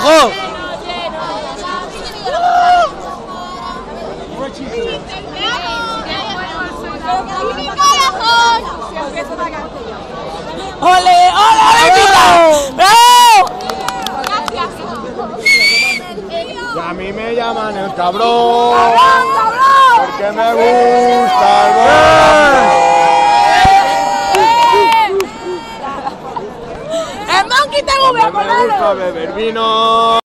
¡Ojo! ¡Ole, ole, ole! ¡Bravo! Y a mí me llaman el cabrón, porque me gusta el ¡El Monkey TV! me gusta beber vino.